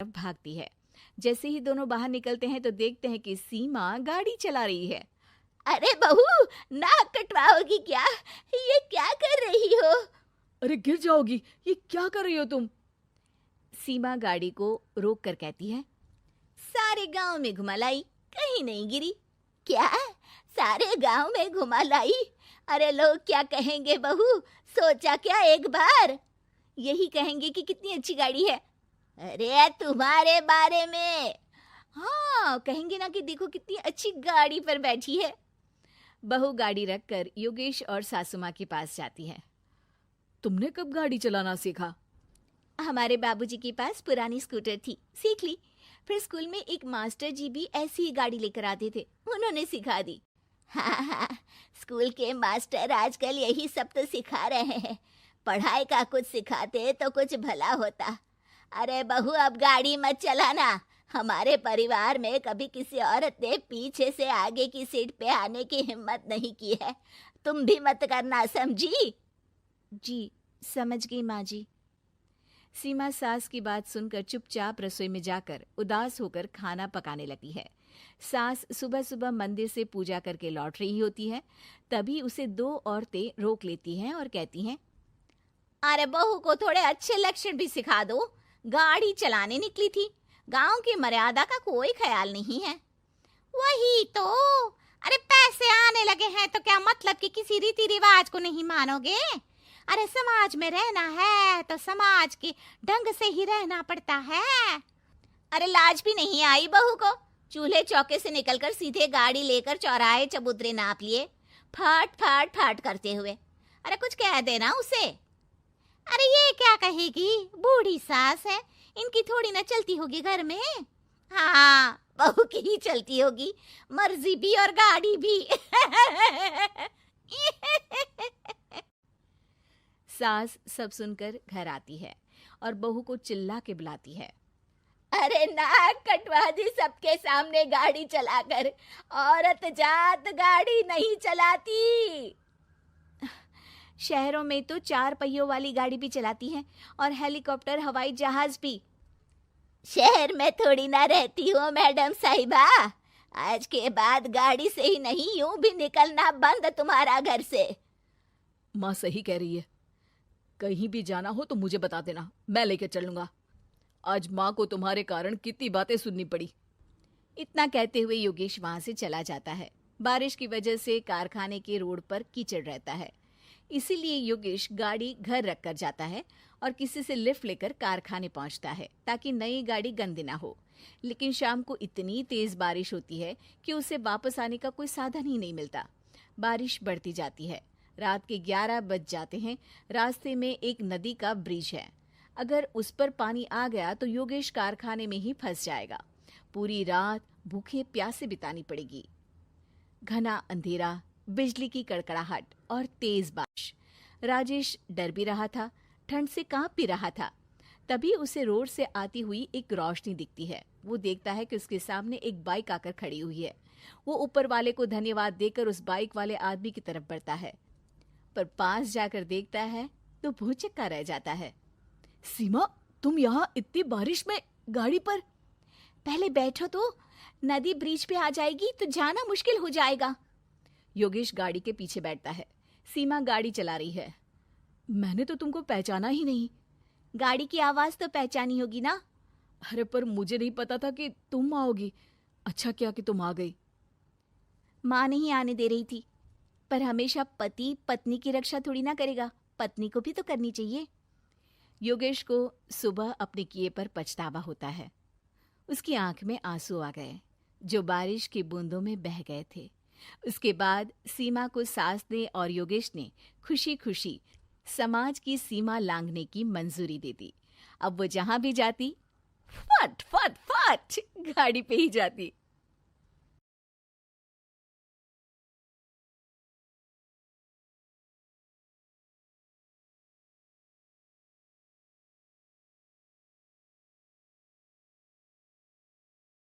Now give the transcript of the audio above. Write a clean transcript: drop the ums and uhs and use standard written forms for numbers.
भागती है। जैसे ही दोनों बाहर निकलते हैं तो देखते हैं कि सीमा गाड़ी चला रही है। अरे बहू, नाक कटवाओगी क्या? ये क्या कर रही हो? अरे गिर जाओगी, ये क्या कर रही हो तुम? सीमा गाड़ी को रोक कर कहती है। सारे गांव में घुमा लाई, कहीं नहीं गिरी। क्या? सारे गांव में घुमा लाई? अरे लोग क्या कहेंगे बहू, सोचा क्या एक बार? यही कहेंगे कि कितनी अच्छी गाड़ी है। अरे तुम्हारे बारे में। हाँ, कहेंगे ना कि देखो कितनी अच्छी गाड़ी पर बैठी है। बहू गाड़ी रखकर योगेश और सासू माँ के पास जाती है। तुमने कब गाड़ी चलाना सीखा? हमारे बाबूजी के पास पुरानी स्कूटर थी, सीख ली। फिर स्कूल में एक मास्टर जी भी ऐसी ही गाड़ी लेकर आते थे, उन्होंने सिखा दी। हाँ, स्कूल के मास्टर आजकल यही सब तो सिखा रहे हैं। पढ़ाई का कुछ सिखाते तो कुछ भला होता। अरे बहू, अब गाड़ी मत चलाना। हमारे परिवार में कभी किसी औरत ने पीछे से आगे की सीट पे आने की हिम्मत नहीं की है। तुम भी मत करना, समझी? जी, समझ गई माँ जी। सीमा सास की बात सुनकर चुपचाप रसोई में जाकर उदास होकर खाना पकाने लगती है। सास सुबह सुबह मंदिर से पूजा करके लौट रही होती है, तभी उसे दो औरतें रोक लेती हैं और कहती हैं, अरे बहू को थोड़े अच्छे लक्षण भी सिखा दो। गाड़ी चलाने निकली थी, गांव की मर्यादा का कोई ख्याल नहीं है। वही तो। अरे पैसे आने लगे हैं तो क्या मतलब कि किसी रीति रिवाज को नहीं मानोगे? अरे समाज में रहना है तो समाज के ढंग से ही रहना पड़ता है। अरे लाज भी नहीं आई बहू को? चूल्हे चौके से निकलकर सीधे गाड़ी लेकर चौराहे चबूतरे नाप लिए, फट फट फट करते हुए। अरे कुछ कह देना उसे। अरे ये क्या कहेगी, बूढ़ी सास है, इनकी थोड़ी ना चलती होगी घर में। हाँ, बहू की ही चलती होगी, मर्जी भी और गाड़ी भी। सास सब सुनकर घर आती है और बहू को चिल्ला के बुलाती है। अरे नाक कटवा दी सबके सामने गाड़ी चलाकर। औरत जात गाड़ी नहीं चलाती। शहरों में तो 4 पहियों वाली गाड़ी भी चलाती हैं और हेलीकॉप्टर, हवाई जहाज भी। शहर में थोड़ी ना रहती हूँ मैडम साहिबा। आज के बाद गाड़ी से ही नहीं, यूं भी निकलना बंद तुम्हारा घर से। माँ सही कह रही है, कहीं भी जाना हो तो मुझे बता देना, मैं लेकर चलूंगा। आज माँ को तुम्हारे कारण कितनी बातें सुननी पड़ी। इतना कहते हुए योगेश वहां से चला जाता है। बारिश की वजह से कारखाने के रोड पर कीचड़ रहता है, इसीलिए योगेश गाड़ी घर रख कर जाता है और किसी से लिफ्ट लेकर कारखाने पहुंचता है ताकि नई गाड़ी गंदी ना हो। लेकिन शाम को इतनी तेज बारिश होती है कि उसे वापस आने का कोई साधन ही नहीं मिलता। बारिश बढ़ती जाती है, रात के 11 बज जाते हैं। रास्ते में एक नदी का ब्रिज है, अगर उस पर पानी आ गया तो योगेश कारखाने में ही फंस जाएगा। पूरी रात भूखे प्यासे बितानी पड़ेगी। घना अंधेरा, बिजली की कड़कड़ाहट और तेज बारिश। राजेश डर भी रहा था, ठंड से कांप भी रहा था। तभी उसे रोड से आती हुई एक रोशनी दिखती है। वो देखता है कि उसके सामने एक बाइक आकर खड़ी हुई है। वो ऊपर वाले को धन्यवाद देकर उस बाइक वाले आदमी की तरफ बढ़ता है, पर पास जाकर देखता है तो भौचक्का रह जाता है। सीमा, तुम यहाँ इतनी बारिश में गाड़ी पर? पहले बैठो तो, नदी ब्रिज पे आ जाएगी तो जाना मुश्किल हो जाएगा। योगेश गाड़ी के पीछे बैठता है। सीमा गाड़ी चला रही है। मैंने तो तुमको पहचाना ही नहीं। गाड़ी की आवाज तो पहचानी होगी ना? अरे पर मुझे नहीं पता था कि तुम आओगी। अच्छा किया कि तुम आ गई। माँ नहीं आने दे रही थी, पर हमेशा पति पत्नी की रक्षा थोड़ी ना करेगा, पत्नी को भी तो करनी चाहिए। योगेश को सुबह अपने किए पर पछतावा होता है। उसकी आंख में आंसू आ गए जो बारिश की बूंदों में बह गए थे। उसके बाद सीमा को सास ने और योगेश ने खुशी खुशी समाज की सीमा लांघने की मंजूरी दे दी। अब वो जहां भी जाती फट फट फट गाड़ी पे ही जाती।